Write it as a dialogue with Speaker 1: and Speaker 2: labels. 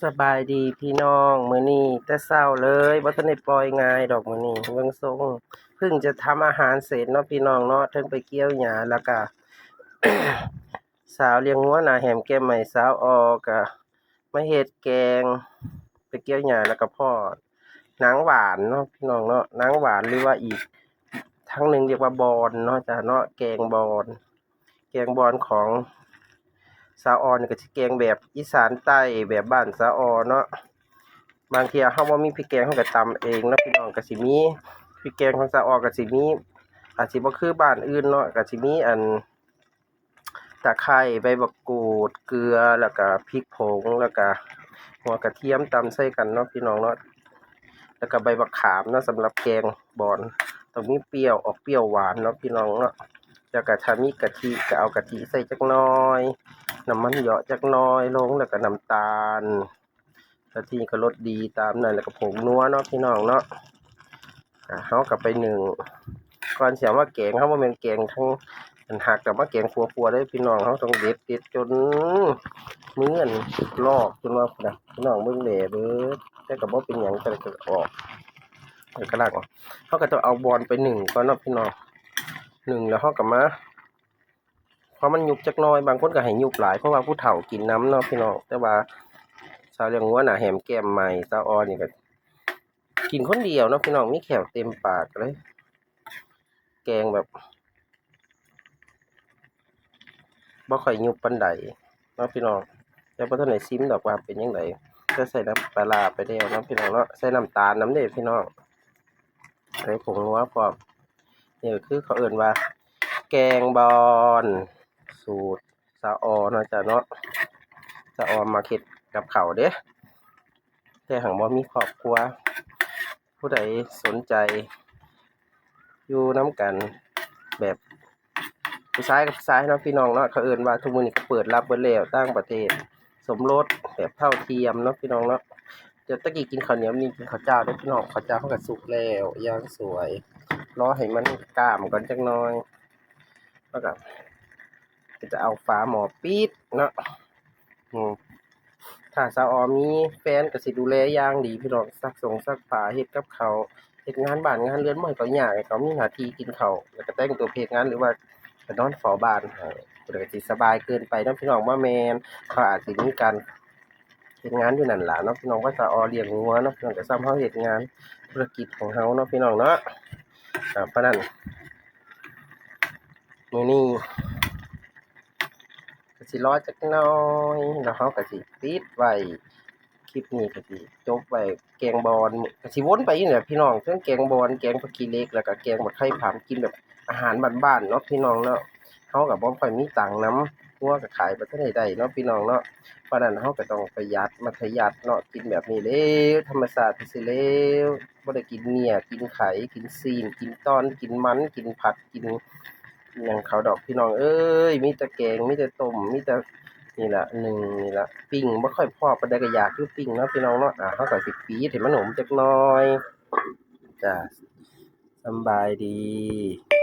Speaker 1: สบายดีพี่น้องมื้อนี้แต่เช้าเลยบ่ทันได้ปล่อยง่ายดอกมื้อนี้เบิ่งทรงเพิ่งจะทำอาหารเสร็จเนาะพี่น้องเนาะเทิงไปเกี่ยวหญ้าแล้วก็ สาวเลี้ยงงัวหน้าแหมแก้มใหม่สาวออก็มาเฮ็ดแกงไปเกี่ยวหญ้าแล้วก็ทอดหนังหวานเนาะพี่น้องเนาะหนังหวานหรือว่าอีกทางหนึ่งเรียกว่าบอนเนาะจ้ะเนาะแกงบอนของสาวออนี่ก็สิแกงแบบอีสานใต้แบบบ้านสาวออเนาะ บางเที่ยเฮาบ่มีพริกแกงเฮาก็ตำเองเนาะพี่น้องก็สิมีพริกแกงของสะออกก็สิมีอาจสิบ่คือบ้านอื่นเนาะก็สิมีตะไคร้ใบมะกรูดเกลือแล้วก็พริกผงแล้วก็หัวกระเทียมตำใส่กันเนาะพี่น้องเนาะแล้วก็ใบมะขามเนาะสำหรับแกงบอนต้องมีเปรี้ยวออกเปรี้ยวหวานเนาะพี่น้องเนาะแล้วก็ถ้ามีกะทิก็เอากะทิใส่จักหน่อยน้ำมันเหยาะจักหน่อยลงแล้วก็น้ำตาล กะทิก็รสดีตามนั้นแล้วก็ผงนัวเนาะพี่น้องเนาะเฮาก็ไปนึ่งก่อนสิเอามาแกงเฮาบ่แม่นแกงทั้งอันหักแต่มาแกงคั่วๆเด้อพี่น้องเฮาต้องเด็ดจนมือลอกจนว่าพุ่นน่ะพี่น้องเบิ่งแหน่เบิดแต่ก็บ่เป็นหยังแต่ก็ออกกำลังออกเฮาก็ต้องเอาบอนไปนึ่งก่อนเนาะพี่น้องนึ่งแล้วเฮาก็มาพอมันยุบจักหน่อยบางคนก็ให้ยุบหลายเพราะว่าผู้เฒ่ากินน้ำเนาะพี่น้องแต่ว่าสาวเลี้ยงงัวหน้าแหมแก้มใหม่สาวออนี่ก็กินคนเดียวเนาะพี่น้องมีแขวเต็มปากเลยแกงแบบบ่ค่อยยุบปานใดเนาะพี่น้องแต่บ่ทันได้ชิมดอกว่าเป็นจังไดก็ใส่น้ำปลาร้าไปแล้วเนาะพี่น้องเนาะใส่น้ำตาลนำเด้อพี่น้องใส่ผงนัวพร้อมนี่ก็คือเขาเอิ้นว่าแกงบอนสูตรสาวออเนาะจ้ะเนาะสาวออมักเฮ็ดกับข้าวเด้แต่หั้นบ่มีครอบครัวผู้ใดสนใจอยู่นำกันแบบผู้ชายกับผู้ชายเนาะพี่น้องเนาะเขาเอิ้นว่าทุกมื้อนี้ก็เปิดรับเบิดแล้วต่างประเทศสมรสแบบเท่าเทียมเนาะพี่น้องเนาะเดี๋ยวตะกี้กินข้าวเหนียวนี่กินข้าวเจ้าเด้อพี่น้องข้าวเจ้าเพิ่นก็สุกแล้วย่างสวยรอให้มันกร้ามก่อนจักหน่อยแล้วก็จะเอาฝาหม้อปิดเนาะอืมถ้าสาวออมีแฟนก็สิดูแลอย่างดีพี่น้องซักผ้าเฮ็ดกับข้าวเฮ็ดงานบ้านงานเรือนบ่ให้เขายากให้เขามีหน้าที่กินข้าวแล้วก็แต่งตัวไปเฮ็ดงานหรือว่าไปนอนเฝ้าบ้านให้ผู้ใดก็สิสบายเกินไปเนาะพี่น้องบ่แม่นเขาอาจสิมีการเฮ็ดงานอยู่นั่นล่ะเนาะพี่น้องว่าสาวออเลี้ยงงัวเนาะพี่น้องก็ส่ำเฮาเฮ็ดงานธุรกิจของเฮาเนาะพี่น้องเนาะเพราะนั้นมื้อนี้ก็สิรอจักหน่อยแล้วเฮาก็สิปิดไว้ คลิปนี้ก็สิจบไว้แกงบอนก็สิวนไปอยู่นี่แหละพี่น้องเทิงแกงบอนแกงผักขี้เหล็กแล้วก็แกงบักไข่ผำกินแบบอาหารบ้านๆเนาะพี่น้องเนาะเราก็บ่ค่อยมีตังค์นำงัวก็ขายบ่ทันได้เนาะพี่น้องเนาะเพราะนั้นเราก็ต้องประหยัดมัธยัสถ์เนาะกินแบบนี้แหล้วธรรมชาติซื่อๆแหล้วบ่ได้กินเนื้อกินไข่กินซีนกินตอนกินมันกินผักกินอิหยังเขาดอกพี่น้องเอ้ยมีแต่แกงมีแต่ต้มมีแต่ นี่ล่ะหนึ่งนี่ล่ะปิ้งบ่ค่อยพอปานใดก็อยากอยู่ปิ้งเนาะพี่น้องเนาะเราก็สิปี๊ดให้มันหอมจักหน่อยจ้ะสำบายดี